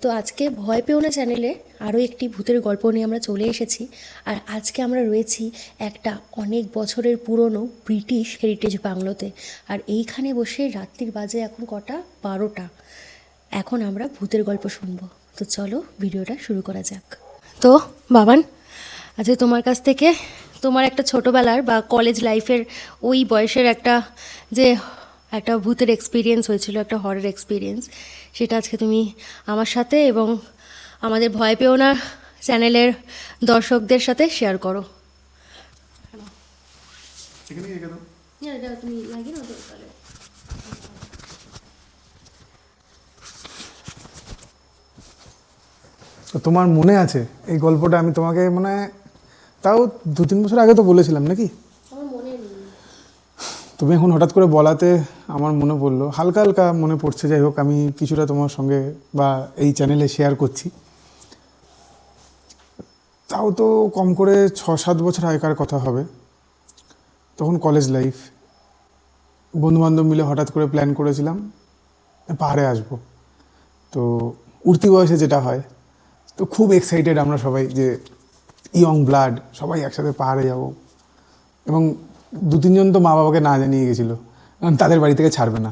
তো আজকে ভয় পেও না চ্যানেলে আরও একটি ভূতের গল্প নিয়ে আমরা চলে এসেছি। আর আজকে আমরা রয়েছি একটা অনেক বছরের পুরনো ব্রিটিশ হেরিটেজ বাংলোতে। আর এইখানে বসে রাত্রির বাজে এখন কটা, 12টা। এখন আমরা ভূতের গল্প শুনবো। তো চলো ভিডিওটা শুরু করা যাক। তো বাবান, আচ্ছা তোমার কাছ থেকে তোমার একটা ছোটোবেলার বা কলেজ লাইফের ওই বয়সের একটা ভূতের এক্সপিরিয়েন্স হয়েছিল, একটা হরর এক্সপিরিয়েন্স, সেটা আজকে তুমি আমার সাথে এবং আমাদের ভয় পেও না চ্যানেলের দর্শকদের সাথে শেয়ার করো। তুমি লাগিয়ে নাও তাহলে। তো তোমার মনে আছে এই গল্পটা? আমি তোমাকে তাও 2-3 বছর আগে তো বলেছিলাম নাকি? আমার মনে নেই। তুমি এখন হঠাৎ করে বলাতে আমার মনে পড়লো, হালকা হালকা মনে পড়ছে। যাই হোক, আমি কিছুটা তোমার সঙ্গে বা এই চ্যানেলে শেয়ার করছি। তাও তো কম করে 6-7 বছর আগেকার কথা হবে। তখন কলেজ লাইফ, বন্ধুবান্ধব মিলে হঠাৎ করে প্ল্যান করেছিলাম পাহাড়ে আসবো। তো উঠতি বয়সে যেটা হয়, তো খুব এক্সাইটেড আমরা সবাই যে ইয়ং ব্লাড, সবাই একসাথে পাহাড়ে যাব। এবং 2-3 জন তো মা বাবাকে না জানিয়ে গেছিলো, কারণ তাদের বাড়ি থেকে ছাড়বে না।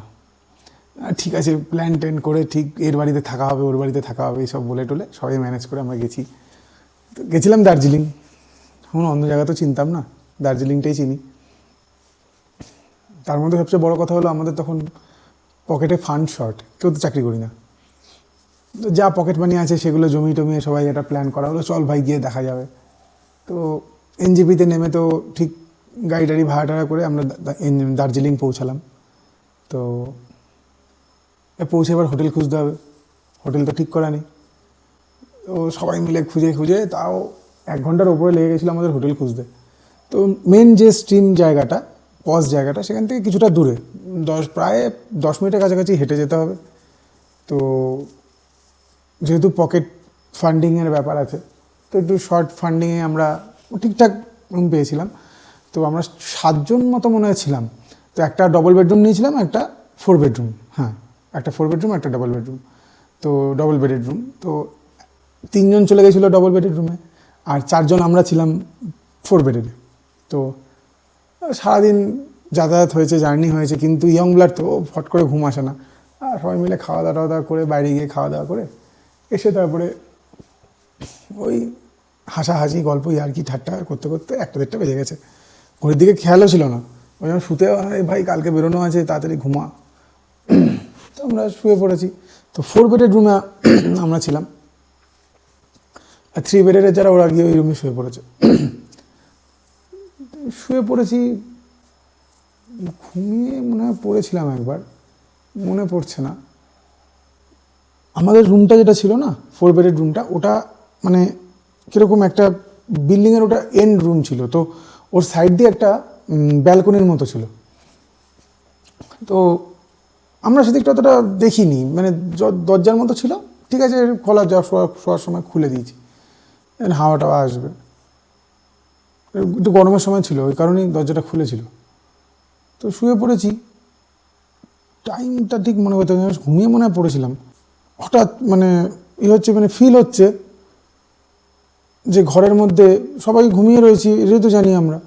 ঠিক আছে, প্ল্যান ট্যান করে ঠিক এর বাড়িতে থাকা হবে, ওর বাড়িতে থাকা হবে, এইসব বলে টোলে সবাই ম্যানেজ করে আমরা গেছি। তো গেছিলাম দার্জিলিং। এখন অন্য জায়গা তো চিনতাম না, দার্জিলিংটাই চিনি। তার মধ্যে সবচেয়ে বড় কথা হলো, আমাদের তখন পকেটে ফান্ড শর্ট, কেউ তো চাকরি করি না। তো যা পকেট মানি আছে সেগুলো জমি টমিয়ে সবাই একটা প্ল্যান করা হলো, চল ভাই গিয়ে দেখা যাবে। তো এনজেপিতে নেমে তো ঠিক গাড়ি টাড়ি ভাড়া টাড়া করে আমরা দার্জিলিং পৌঁছালাম। তো পৌঁছে এবার হোটেল খুঁজতে হবে, হোটেল তো ঠিক করা নেই। তো সবাই মিলে খুঁজে খুঁজে তাও 1 ঘন্টার ওপরে লেগে গেছিলো আমাদের হোটেল খুঁজতে। তো মেন যে স্ট্রিম জায়গাটা, পজ জায়গাটা, সেখান থেকে কিছুটা দূরে, প্রায় 10 মিনিটের কাছাকাছি হেঁটে যেতে হবে। তো যেহেতু পকেট ফান্ডিংয়ের ব্যাপার আছে, তো একটু শর্ট ফান্ডিংয়ে আমরা ঠিকঠাক রুম পেয়েছিলাম। তো আমরা 7 জন মতো মনে হয় ছিলাম। তো একটা ডবল বেডরুম নিয়েছিলাম, একটা 4 বেডরুম। হ্যাঁ, একটা 4 বেডরুম, একটা ডবল বেডরুম। তো ডবল বেডের রুম। তো 3 জন চলে গেছিলো ডবল বেডের রুমে, আর 4 জন আমরা ছিলাম 4 বেডের। তো সারাদিন যাতায়াত হয়েছে, জার্নি হয়েছে, কিন্তু ইয়ং ব্লাড তো ফট করে ঘুম আসে না। আর সবাই মিলে খাওয়া দাওয়া করে, বাইরে গিয়ে খাওয়া দাওয়া করে এসে তারপরে ওই হাসাহাসি গল্প ইয়ার্কি ঠাট্টা করতে করতে 1-1:30 বেজে গেছে। ঘড়ির দিকে খেয়ালও ছিল না। ওই জন্য শুতে হয়, ভাই কালকে বেরোনো আছে, তাড়াতাড়ি ঘুমা। তো আমরা শুয়ে পড়েছি। তো 4 বেডের রুমে আমরা ছিলাম, আর 3 বেডের যারা, ওরা গিয়ে ওই রুমে শুয়ে পড়েছে। শুয়ে পড়েছি, ঘুমিয়ে মনে হয় পড়েছিলাম একবার, মনে পড়ছে না। আমাদের রুমটা যেটা ছিল না, 4 বেডের রুমটা, ওটা কীরকম একটা বিল্ডিংয়ের ওটা এন্ড রুম ছিল। তো ওর সাইড দিয়ে একটা ব্যালকনির মতো ছিল। তো আমরা সেদিকটা অতটা দেখিনি, দরজার মতো ছিল, ঠিক আছে, খোলা, শোয়ার সময় খুলে দিয়েছি, হাওয়া টাওয়া আসবে। একটু গরমের সময় ছিল, ওই কারণেই দরজাটা খুলেছিল। তো শুয়ে পড়েছি, টাইমটা ঠিক মনে করতে ঘুমিয়ে মনে হয় পড়েছিলাম। হঠাৎ ফিল হচ্ছে যে ঘরের মধ্যে সবাই ঘুমিয়ে রয়েছি, এটাই তো জানি আমরা,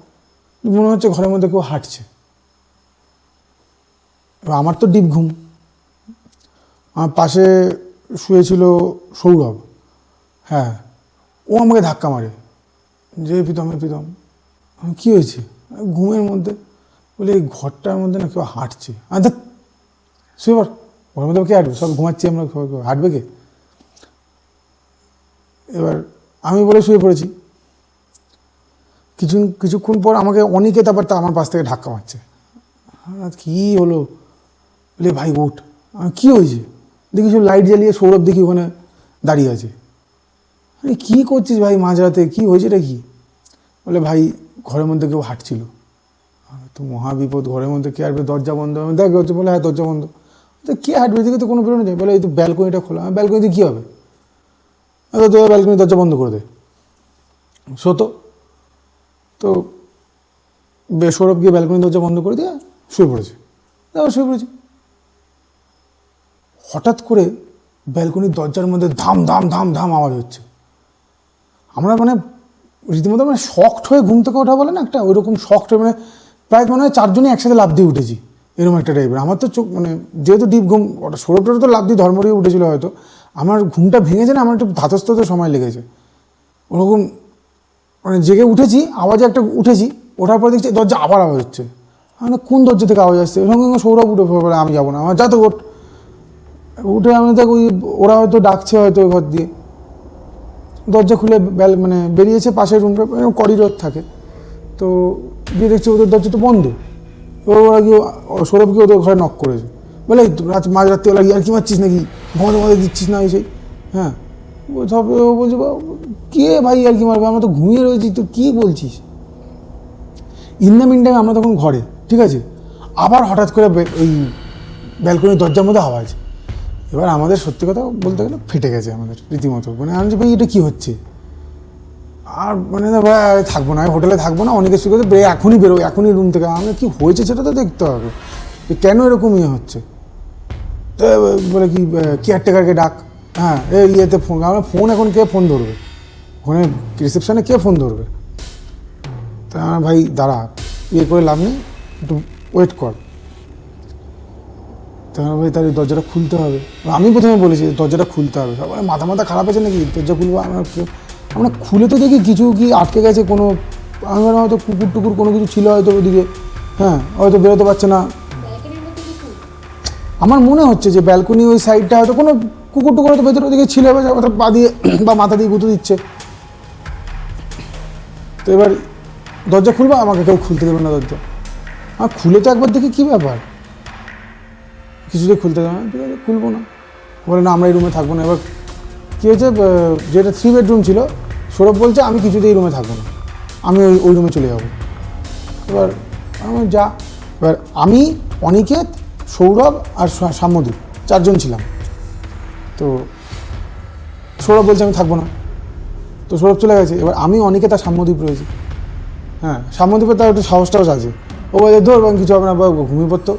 মনে হচ্ছে ঘরের মধ্যে কেউ হাঁটছে। আমার তো ডিপ ঘুম। আমার পাশে শুয়েছিল সৌরভ। হ্যাঁ, ও আমাকে ধাক্কা মারে, যে প্রীতম কী হয়েছে? ঘুমের মধ্যে বলে, এই ঘরটার মধ্যে না কেউ হাঁটছে। আচ্ছা শুয়ে পড়, ঘরের মধ্যে কে হাঁটবে, সব ঘুমাচ্ছি আমরা, হাঁটবে কে? এবার আমি বলে শুয়ে পড়েছি। কিছুক্ষণ পর আমাকে অনেকে তারপর আমার পাশ থেকে ধাক্কা মারছে। কী হলো? বলে ভাই উঠ। কী হয়েছে? দেখি সব লাইট জ্বালিয়ে সৌরভ দেখি ওখানে দাঁড়িয়ে আছে। কী করছিস ভাই মাঝরাতে, কী হয়েছে রে কি? বলে ভাই ঘরের মধ্যে কেউ হাঁটছিল। তো মহাবিপদ, ঘরের মধ্যে কে হাঁটবে, দরজা বন্ধ। দেখ হচ্ছে, বলে হ্যাঁ দরজা বন্ধ। তো কে হাঁটবে, এদিকে তো কোনো বেরোনো যায়। বলে এই তো ব্যালকনিটা খোলা। ব্যালকনিতে কী হবে? তো ব্যালকনি দরজা বন্ধ করে দে। তো সৌরভ গিয়ে ব্যালকনি দরজা বন্ধ করে দিয়ে শুয়ে পড়েছে। শুয়ে পড়েছি। হঠাৎ করে ব্যালকনির দরজার মধ্যে ধাম ধাম ধাম ধাম আওয়াজ হচ্ছে। আমরা মানে রীতিমতো মানে শকড হয়ে ঘুম থেকে ওঠা বলে না একটা, ওইরকম শকড হয়ে মানে প্রায় মনে হয় 4 জনই একসাথে লাফ দিয়ে উঠেছি, এরকম একটা টাইপের। আমার তো চোখ মানে যেহেতু ডিপ ঘুম, ওটা সৌরভ তো লাফ দিয়ে ধর্মরিয়ে উঠেছিল হয়তো, আমার ঘুমটা ভেঙেছে না, আমার একটু ধাতস্থতে সময় লেগেছে। ওরকম মানে জেগে উঠেছি, আওয়াজে একটা উঠেছি, ওঠার পর দেখছি দরজা আবার আওয়াজ হচ্ছে। মানে কোন দরজা থেকে আওয়াজ আসছে, সঙ্গে সঙ্গে সৌরভ উঠে পড়ে, আমি যাবো না, আমার যা তো উঠে আমি দেখ ওই ওরা হয়তো ডাকছে হয়তো ওই ঘর দিয়ে, দরজা খুলে মানে বেরিয়েছে পাশের রুমটা, করিডোর থাকে, তো গিয়ে দেখছি ওদের দরজা তো বন্ধ। ওরা গিয়ে সৌরভ গিয়ে ওদের ঘরে নক করেছে, বলে মাঝরাত্রিবেলা আর কি মারছিস নাকি, ঘুমাতে দিচ্ছিস না এই সেই। হ্যাঁ, তবে ও বলছে কে ভাই আর কি মারবে, আমরা তো ঘুমিয়ে রয়েছি, তো কী বলছিস। ইন দ্য মিন টাইম আমরা তখন ঘরে, ঠিক আছে, আবার হঠাৎ করে ওই ব্যালকনির দরজার মধ্যে আওয়াজ। এবার আমাদের সত্যি কথা বলতে গেলে ফেটে গেছে আমাদের রীতিমতো, মানে আমি যে ভাই এটা কী হচ্ছে, আর মানে ভাই থাকবো না, আমি হোটেলে থাকবো না, অনেকে শুরু করতে এখনই বেরো, এখনই রুম থেকে। আমরা কী হয়েছে সেটা তো দেখতে হবে, যে কেন এরকম ইয়ে হচ্ছে। তো বলে কি কেয়ারটেকারকে ডাক, হ্যাঁ এই ইয়েতে ফোন, আমরা ফোন এখন কে ফোন ধরবে, ওখানে রিসেপশানে কে ফোন ধরবে। তা আমার ভাই দাঁড়া, ইয়ে করে লাভ নেই, একটু ওয়েট কর। তা আমার ভাই তার দরজাটা খুলতে হবে। আমি প্রথমে বলেছি দরজাটা খুলতে হবে, সবাই মাথা খারাপ আছে নাকি, দরজা খুলবো। আমরা খুলে তো দেখি কিছু কি আটকে গেছে, কোনো আমার হয়তো কুকুর টুকুর কোনো কিছু ছিল হয়তো ওদিকে, হ্যাঁ হয়তো বেরোতে পারছে না। আমার মনে হচ্ছে যে ব্যালকনি ওই সাইডটা হয়তো কোনো কুকুর টুকুর হয়তো ভেতরে ওদিকে ছিল, এবার পা দিয়ে বা মাথা দিয়ে গুঁতো দিচ্ছে। তো এবার দরজা খুলবো, আমাকে কেউ খুলতে দেবে না দরজা। আমার খুলে তো একবার দেখি কী ব্যাপার, কিছুতেই খুলতে দেবে না, ঠিক আছে খুলবো না। বলে না আমরা এই রুমে থাকবো না। এবার কী হয়েছে, যেটা 3 বেডরুম ছিল, সৌরভ বলছে আমি কিছুতেই এই রুমে থাকবো না, আমি ওই রুমে চলে যাবো। এবার আমি যা, এবার আমি, অনিকেত, সৌরভ আর সাম্যদীপ 4 জন ছিলাম। তো সৌরভ বলছে আমি থাকবো না, তো সৌরভ চলে গেছে। এবার আমি, অনিকেত আর সাম্যদীপ রয়েছি। হ্যাঁ, সাম্যদীপের তার একটু সাহসটাও আছে, ও বলে ধর কিছু হবে না, ঘুমিয়ে পড়তো।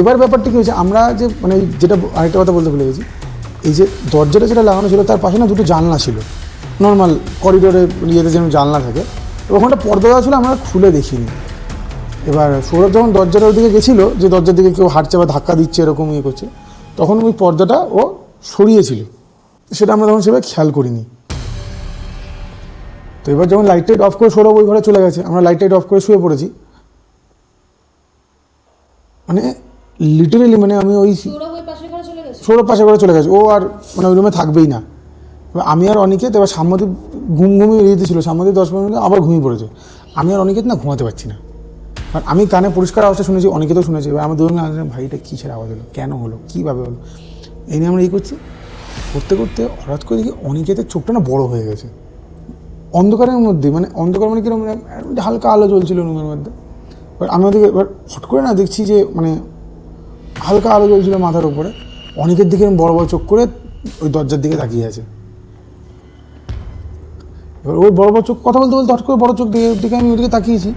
এবার ব্যাপারটা কী হয়েছে, আমরা যে মানে যেটা আরেকটা কথা বলতে ভুলে গেছি, এই যে দরজাটা যেটা লাগানো ছিল তার পাশে না 2টো জানলা ছিল, নর্মাল করিডোরে ইয়েতে যেন জানলা থাকে, ওখানটা পর্দা দেওয়া ছিল, আমরা খুলে দেখিনি। এবার সৌরভ যখন দরজাটার দিকে গেছিলো, যে দরজার দিকে কেউ হাঁটছে বা ধাক্কা দিচ্ছে এরকম ইয়ে করছে, তখন ওই পর্দাটা ও সরিয়েছিল, সেটা আমরা তখন সেভাবে খেয়াল করিনি। তো এবার যখন লাইট টাইট অফ করে সৌরভ ওই ঘরে চলে গেছে, আমরা লাইট টাইট অফ করে শুয়ে পড়েছি। মানে লিটারেলি মানে আমি ওই সৌরভ পাশে ঘরে চলে গেছে, ও আর মানে ওই রুমে থাকবেই না। এবার আমি আর অনিকেত, এবার সাম্যদীপ ঘুমিয়ে রেখেছিল, সাম্যদীপ 10-15 মিনিট আবার ঘুমিয়ে পড়েছে। আমি আর অনিকেত না ঘুমাতে পারছি না, কারণ আমি কানে পরিষ্কার আওয়াজটা শুনেছি, অনিকেতও শুনেছি। এবার আমার দুজন ভাইটা কিসের আওয়াজ হলো, কেন হলো, কীভাবে হলো, এই নিয়ে আমরা এই করছি। করতে করতে হঠাৎ করে দেখি অনিকেতের চোখটা না বড় হয়ে গেছে অন্ধকারের মধ্যে, মানে অন্ধকার মানে কীরকম, হালকা আলো জ্বলছিল রুমের মধ্যে। এবার আমি ওদিকে এবার হট করে না দেখছি যে মানে হালকা আলো জ্বলছিল মাথার উপরে, অনেকের দিকে বড় বড় চোখ করে ওই দরজার দিকে তাকিয়ে আছে। এবার ওই বড় বড় চোখ কথা বলতে বলতে হট করে বড় চোখ দিকে আমি ওদিকে তাকিয়েছি।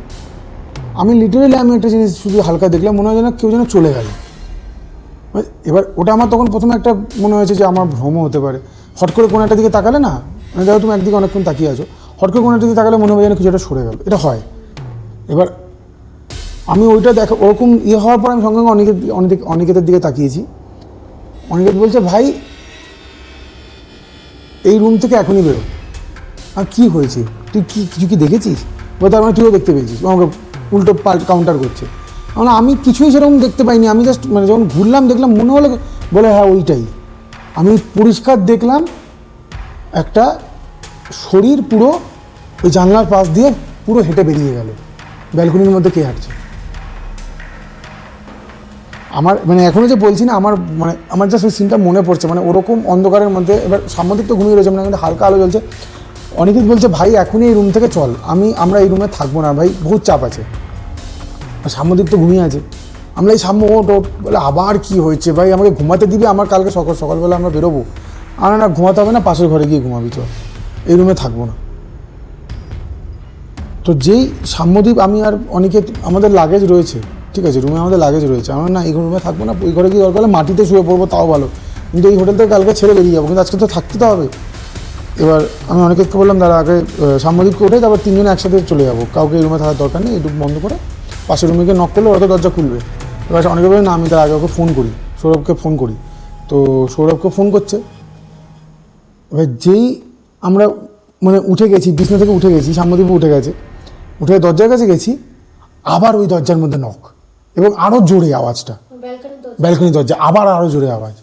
আমি লিটারেলি আমি একটা জিনিস শুধু হালকা দেখলাম, মনে হয় যেন কেউ যেন চলে গেল। এবার ওটা আমার তখন প্রথমে একটা মনে হয়েছে যে আমার ভ্রম হতে পারে। হট করে কোনো একটা দিকে তাকালে না, মানে দেখো তুমি একদিকে অনেকক্ষণ তাকিয়ে আছো, হট করে কোনো একটা দিকে তাকালে মনে হবে যেন কিছু একটা সরে গেল, এটা হয়। এবার আমি ওইটা ওরকম ইয়ে হওয়ার পর আমি সঙ্গে সঙ্গে অনিকেতের দিকে তাকিয়েছি। অনিকেত বলছে ভাই এই রুম থেকে এখনই বেরো। আর কী হয়েছে, তুই কিছু কি দেখেছিস, বলে তার মানে তুইও দেখতে পেয়েছিস, আমাকে উল্টো কাউন্টার করছে। মানে আমি কিছুই সেরকম দেখতে পাইনি, আমি জাস্ট মানে যখন ঘুরলাম দেখলাম মনে হলো, বলে হ্যাঁ ওইটাই। আমি পরিষ্কার দেখলাম একটা শরীর পুরো ওই জানলার পাশ দিয়ে পুরো হেঁটে বেরিয়ে গেল, ব্যালকনির মধ্যে কে হাঁটছে। আমার মানে এখনও যে বলছি না, আমার জাস্ট ওই সিনটা মনে পড়ছে, মানে ওরকম অন্ধকারের মধ্যে। এবার সাম্যদীপ তো ঘুমিয়ে রয়েছে, মানে কিন্তু হালকা আলো জ্বলছে। অনিকেত বলছে ভাই এখনই এই রুম থেকে চল, আমরা এই রুমে থাকবো না ভাই, বহুত চাপ আছে। আর সাম্যদীপ তো ঘুমিয়ে আছে। আমরা এই সাম্য ওট বলে আবার কি হয়েছে ভাই, আমাকে ঘুমাতে দিবি, আমার কালকে সকালবেলা আমরা বেরোবো। না ঘুমাতে হবে না, পাশের ঘরে গিয়ে ঘুমাবি, চল এই রুমে থাকবো না। তো যেই সাম্যদীপ, আমি আর অনিকেত, আমাদের লাগেজ রয়েছে, ঠিক আছে রুমে আমাদের লাগেজ রয়েছে, আমরা না এই রুমে থাকবো না, ওই ঘরে গিয়ে দরকার হলে মাটিতে শুয়ে পড়বো তাও ভালো, কিন্তু এই হোটেল থেকে কালকে ছেড়ে বেরিয়ে যাবো, কিন্তু আজকে তো থাকতে তো হবে। এবার আমি অনেককে বললাম দাঁড়া আগে সাম্যদীপকে উঠে তারপর তিনজনে একসাথে চলে যাবো, কাউকে এই রুমে থাকার দরকার নেই, একটু বন্ধ করে পাশের রুমে গিয়ে নক করলে ওরা তো দরজা খুলবে। এবার অনেকে বলে না আমি তার আগে ওকে ফোন করি, সৌরভকে ফোন করি। তো সৌরভকে ফোন করছে। এবার যেই আমরা মানে উঠে গেছি, বিছনা থেকে উঠে গেছি, সাম্যদীপও উঠে গেছে, উঠে দরজার কাছে গেছি, আবার ওই দরজার মধ্যে নক, এবং আরও জোরে আওয়াজটা, ব্যালকনি দরজা, আবার আরও জোরে আওয়াজ।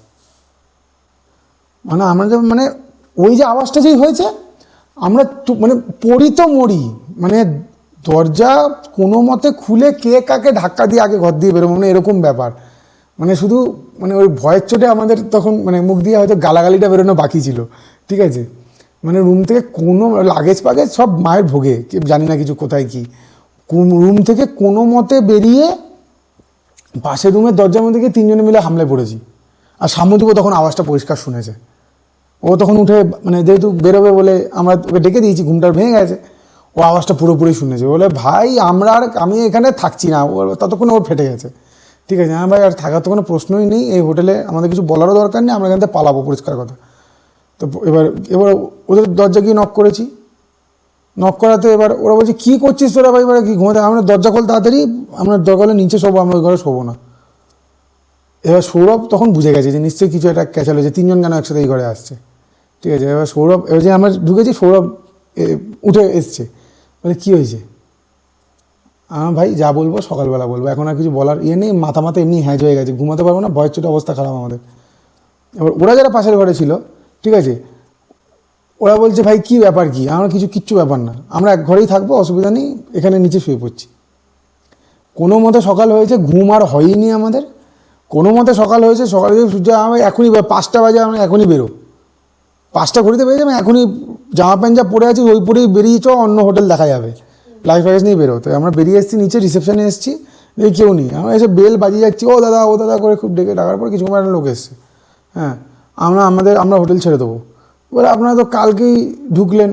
মানে আমরা যে মানে ওই যে আওয়াজটা যেই হয়েছে আমরা মানে পড়ি তো মরি, মানে দরজা কোনো মতে খুলে কে কাকে ধাক্কা দিয়ে আগে ঘর দিয়ে বেরোবো, মানে এরকম ব্যাপার। মানে শুধু মানে ওই ভয়ের চোটে আমাদের তখন মানে মুখ দিয়ে হয়তো গালাগালিটা বেরোনো বাকি ছিল, ঠিক আছে। মানে রুম থেকে কোনো লাগেজ পাগেজ সব মায়ের ভোগে, জানি না কিছু কোথায় কী, রুম থেকে কোনো মতে বেরিয়ে পাশের রুমের দরজার মধ্যে গিয়ে তিনজনে মিলে হামলায় পড়েছি। আর সাম্যদীপও তখন আওয়াজটা পরিষ্কার শুনেছে, ও তখন উঠে মানে যেহেতু বেরোবে বলে আমরা ওকে ডেকে দিয়েছি, ঘুমটার ভেঙে গেছে, ও আওয়াজটা পুরোপুরি শুনেছে, বলে ভাই আমি এখানে থাকছি না, ওর ততক্ষণ ওর ফেটে গেছে, ঠিক আছে। হ্যাঁ ভাই আর থাকার তো কোনো প্রশ্নই নেই, এই হোটেলে আমাদের কিছু বলারও দরকার নেই, আমরা এখান থেকে পালাবো, পরিষ্কার কথা। তো এবার ওদের দরজা গিয়ে নক করেছি, নক করাতে এবার ওরা বলছে কী করছিস তোরা ভাই, এবার কি ঘুমাতে, আমরা দরজা খোল তাড়াতাড়ি, আমরা দরকার নিচে শোবো, আমরা ওই ঘরে শোবো না। এবার সৌরভ তখন বুঝে গেছে যে নিশ্চয়ই কিছু একটা ক্যাচাল হয়েছে, তিনজন কেন একসাথে এই ঘরে আসছে, ঠিক আছে। এবার সৌরভ, এবার যে আমরা ঢুকেছি সৌরভ উঠে এসছে, বলে কী হয়েছে, ভাই যা বলবো সকালবেলা বলবো, এখন আর কিছু বলার ইয়ে নেই, মাথা এমনি হ্যাজ হয়ে গেছে, ঘুমাতে পারবো না, ভয়ের চোটে অবস্থা খারাপ আমাদের। এবার ওরা যারা পাশের ঘরে ছিল, ঠিক আছে, ওরা বলছে ভাই কী ব্যাপার কী, আমরা কিচ্ছু ব্যাপার না, আমরা এক ঘরেই থাকবো, অসুবিধা নেই, এখানে নিচে শুয়ে পড়ছি। কোনো মতে সকাল হয়েছে, ঘুম আর হয়নি আমাদের, কোনো মতে সকাল হয়েছে, সকালে সূর্য আমি এখনই 5টা বাজে, আমরা এখনই বেরো, 5টা ঘড়িতে বেরিয়ে যাবে, এখনই জামা প্যান্ট যা পরে আছি ওই পরেই বেরিয়ে চ, অন্য হোটেল দেখা যাবে, লাইফ প্যাকেজ নিয়ে বেরো। তো আমরা বেরিয়ে এসেছি নিচে, রিসেপশনে এসেছি, দেখি কেউ নেই, আমরা এসে বেল বাজিয়ে যাচ্ছি, ও দাদা করে খুব ডেকে ডাকার পর কিছু একটা লোক এসছে, হ্যাঁ আমরা হোটেল ছেড়ে দেবো, বলে আপনারা তো কালকেই ঢুকলেন,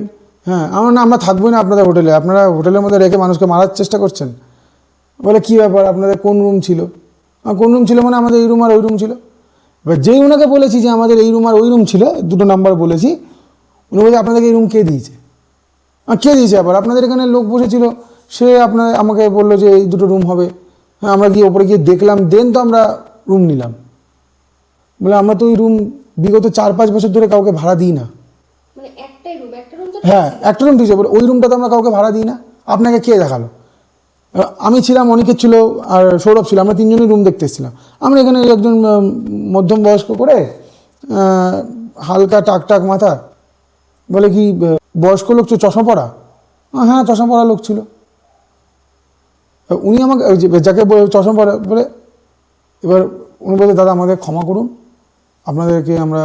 হ্যাঁ আমরা থাকবোই না আপনাদের হোটেলে, আপনারা হোটেলের মধ্যে রেখে মানুষকে মারার চেষ্টা করছেন। বলে কী ব্যাপার, আপনাদের কোন রুম ছিল, কোন রুম ছিল মানে আমাদের এই রুম আর ওই রুম ছিল। এবার যেই ওনাকে বলেছি যে আমাদের এই রুম আর ওই রুম ছিল, দুটো নাম্বার বলেছি, উনি বলছে আপনাদেরকে এই রুম কে দিয়েছে, কে দিয়েছে, আবার আপনাদের এখানে লোক বসেছিল, সে আমাকে বললো যে এই দুটো রুম হবে, হ্যাঁ আমরা গিয়ে ওপরে গিয়ে দেখলাম, দেন তো আমরা রুম নিলাম। বলে আমরা তো ওই রুম বিগত 4-5 বছর ধরে কাউকে ভাড়া দিই না, হ্যাঁ একটা রুম দিয়েছে, বলে ওই রুমটা তো আমরা কাউকে ভাড়া দিই না, আপনাকে কে দেখালো। আমি ছিলাম, অনেকের ছিল, আর সৌরভ ছিল, আমরা তিনজনই রুম দেখতে এসেছিলাম। আমরা এখানে একজন মধ্যম বয়স্ক করে, হালকা টাক মাথা, বলে কি বয়স্ক লোক, চশমা পরা, হ্যাঁ চশমা পরা লোক ছিল, উনি আমাকে যাকে চশমা পরা বলে, এবার উনি বলে দাদা আমাদের ক্ষমা করুন, আপনাদেরকে আমরা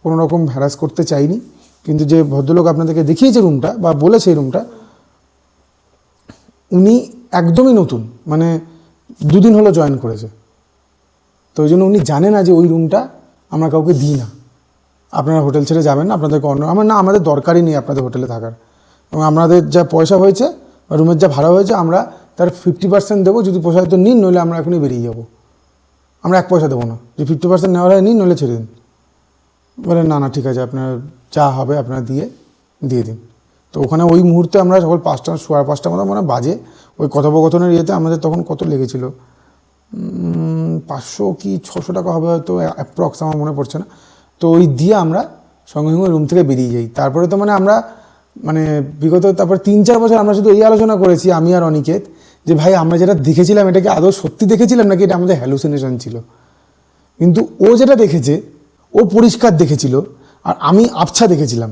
কোনো রকম হ্যারাস করতে চাইনি, কিন্তু যে ভদ্রলোক আপনাদেরকে দেখিয়েছে রুমটা বা বলেছে এই রুমটা, উনি একদমই নতুন, মানে 2 দিন হলো জয়েন করেছে, তো ওই জন্য উনি জানে না যে ওই রুমটা আমরা কাউকে দিই না, আপনারা হোটেল ছেড়ে যাবেন না, আপনাদেরকে আমাদের দরকারই নেই আপনাদের হোটেলে থাকার, এবং আমাদের যা পয়সা হয়েছে বা রুমের যা ভাড়া হয়েছে আমরা তার 50% দেবো, যদি পোষায় তো নিন, নইলে আমরা এখনই বেরিয়ে যাবো, আমরা 1 পয়সা দেবো না, যে 50% নেওয়ার হয় নিন, নইলে ছেড়ে দিন। বলে না ঠিক আছে, আপনার যা হবে আপনারা দিয়ে দিন। তো ওখানে ওই মুহূর্তে আমরা সকাল 5টা 5:30 মতো মানে বাজে, ওই কথোপকথনের ইয়েতে আমাদের তখন কত লেগেছিল, 500 কি 600 টাকা হবে হয়তো অ্যাপ্রক্স, আমার মনে পড়ছে না। তো ওই দিয়ে আমরা সঙ্গে সঙ্গে রুম থেকে বেরিয়ে যাই। তারপরে তো মানে আমরা বিগত তারপর 3-4 বছর আমরা শুধু এই আলোচনা করেছি, আমি আর অনিকেত, যে ভাই আমরা যেটা দেখেছিলাম এটা কি আদৌ সত্যি দেখেছিলাম নাকি এটা আমাদের হ্যালুসিনেশন ছিল। কিন্তু ও যেটা দেখেছে ও পরিষ্কার দেখেছিল, আর আমি আবছা দেখেছিলাম।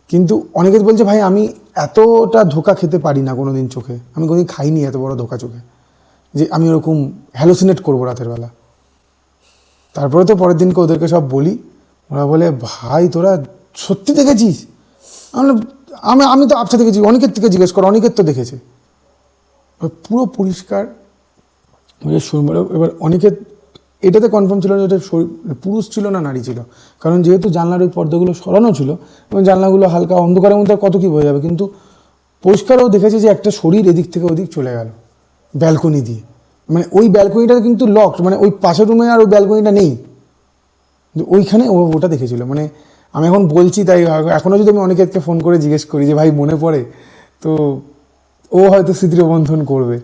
কিন্তু অনেকেই বলছে ভাই আমি এতটা ধোকা খেতে পারি না কোনো দিন চোখে, আমি কোনোদিন খাইনি এত বড় ধোকা চোখে, যে আমি ওরকম হ্যালুসিনেট করবো রাতের বেলা। তারপরে তো পরের দিনকে ওদেরকে সব বলি, ওরা বলে ভাই তোরা সত্যি দেখেছিস? আমি তো আবছা দেখেছি, অনেকের থেকে জিজ্ঞেস করো, অনেকের তো দেখেছে পুরো পরিষ্কার। এবার অনেকের এটাতে কনফার্ম ছিল যে এটা পুরুষ ছিল না নারী ছিল, কারণ যেহেতু জানলার ওই পর্দাগুলো সরানো ছিল এবং জানলাগুলো হালকা অন্ধকারের মধ্যে কত কী হয়ে যাবে, কিন্তু পরিষ্কারও দেখেছে যে একটা শরীর এদিক থেকে ওদিক চলে গেল ব্যালকনি দিয়ে, মানে ওই ব্যালকনিটা কিন্তু লকড, মানে ওই পাশের রুমে আর ওই ব্যালকনিটা নেই, কিন্তু ওইখানে ও ওটা দেখেছিল, মানে আমি এখন বলছি তাই এখনও যদি আমি অনিকেতকে ফোন করে জিজ্ঞেস করি যে ভাই মনে পড়ে, তো ও হয়তো স্মৃতিরোমন্থন করবে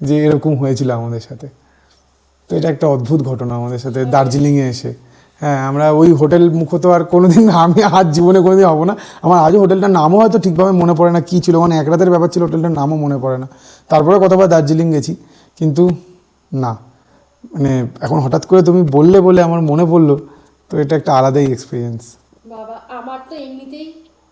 যে এরকম হয়েছিল আমাদের সাথে। তো এটা একটা অদ্ভুত ঘটনা আমাদের সাথে দার্জিলিংয়ে এসে। হ্যাঁ, আমরা ওই হোটেল মুখ তো আর কোনোদিন, আমি আজ জীবনে কোনোদিন হবো না। আমার আজও হোটেলটার নামও হয়তো ঠিকভাবে মনে পড়ে না কী ছিল, মানে এক রাতের ব্যাপার ছিল, হোটেলটার নামও মনে পড়ে না। তারপরে কতবার দার্জিলিং গেছি, কিন্তু না, মানে এখন হঠাৎ করে তুমি বললে বলে আমার মনে পড়লো, তো এটা একটা আলাদাই এক্সপিরিয়েন্স। বাবা, আমার তো এমনিতেই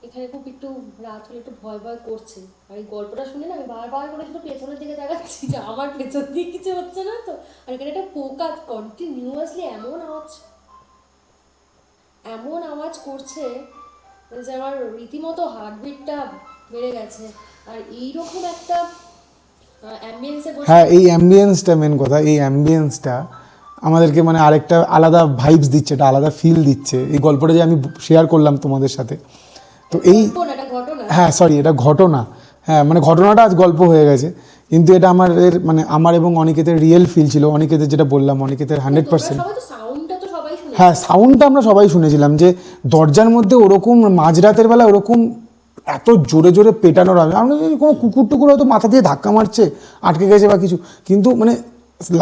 এখানে খুব একটু রাত হলে একটু ভয় ভয় করছে, আর এই গল্পটা শুনে না আমি বারবার করে শুধু পেছনের দিকে তাকাচ্ছি যে আমার পেছন দিকে কিছু হচ্ছে না তো। আর এখানে একটা পোকা কন্টিনিউয়াসলি এমন আওয়াজ করছে যে আমার রীতিমতো হার্টবিটটা বেড়ে গেছে। আর এইরকম একটা অ্যাম্বিয়েন্সে বসে হ্যাঁ, এই অ্যাম্বিয়েন্সটা মেন কথা, এই অ্যাম্বিয়েন্সটা আমাদেরকে মানে আরেকটা আলাদা ভাইবস দিচ্ছে, একটা আলাদা ফিল দিচ্ছে। এই গল্পটা যে আমি শেয়ার করলাম তোমাদের সাথে, তো এই একটা ঘটনা। হ্যাঁ সরি, এটা ঘটনা। হ্যাঁ, মানে ঘটনাটা আজ গল্প হয়ে গেছে, কিন্তু এটা মানে আমার এবং অনিকেতের রিয়েল ফিল ছিল। অনিকেতের যেটা বললাম, অনিকেতের 100%। সবাই তো সাউন্ডটা তো সবাই শুনে। হ্যাঁ, সাউন্ডটা আমরা সবাই শুনেছিলাম যে দরজার মধ্যে ওরকম মাঝরাতের বেলা ওরকম এত জোরে জোরে পেটানোর আওয়াজ, আমরা জানি কোনো কুকুর টুকুর হয়তো মাথা দিয়ে ধাক্কা মারছে, আটকে গেছে বা কিছু, কিন্তু মানে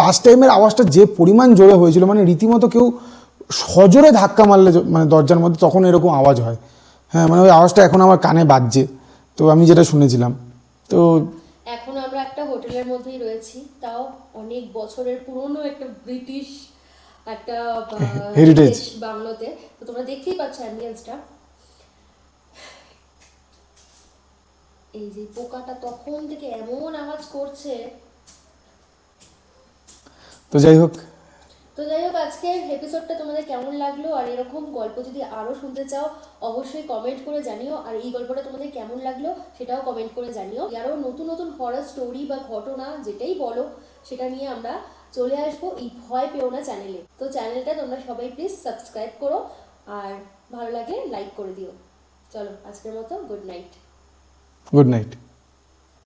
লাস্ট টাইমের আওয়াজটা যে পরিমাণ জোরে হয়েছিল, মানে রীতিমতো কেউ সজোরে ধাক্কা মারলে মানে দরজার মধ্যে তখন এরকম আওয়াজ হয়। হ্যাঁ, মানে ওই আওয়াজটা এখন আমার কানে বাজছে, তো আমি যেটা শুনেছিলাম। তো এখন আমরা একটা হোটেলের মধ্যেই রয়েছি, তাও অনেক বছরের পুরনো একটা ব্রিটিশ একটা হেরিটেজ বাংলোতে। তো তোমরা দেখতেই পাচ্ছ অ্যাম্বিয়েন্সটা। এই যে পোকাটা তখন থেকে এমন আওয়াজ করছে। তো যাই হোক, আজকের এপিসোডটা তোমাদের কেমন লাগলো, আর এরকম গল্প যদি আরও শুনতে চাও অবশ্যই কমেন্ট করে জানিও। আর এই গল্পটা তোমাদের কেমন লাগলো সেটাও কমেন্ট করে জানিও। আরও নতুন নতুন হরর স্টোরি বা ঘটনা যেটাই বলো সেটা নিয়ে আমরা চলে আসবো এই ভয় পেও না চ্যানেলে। তো চ্যানেলটা তোমরা সবাই প্লিজ সাবস্ক্রাইব করো, আর ভালো লাগলে লাইক করে দিও। চলো, আজকের মতো গুড নাইট। Good night.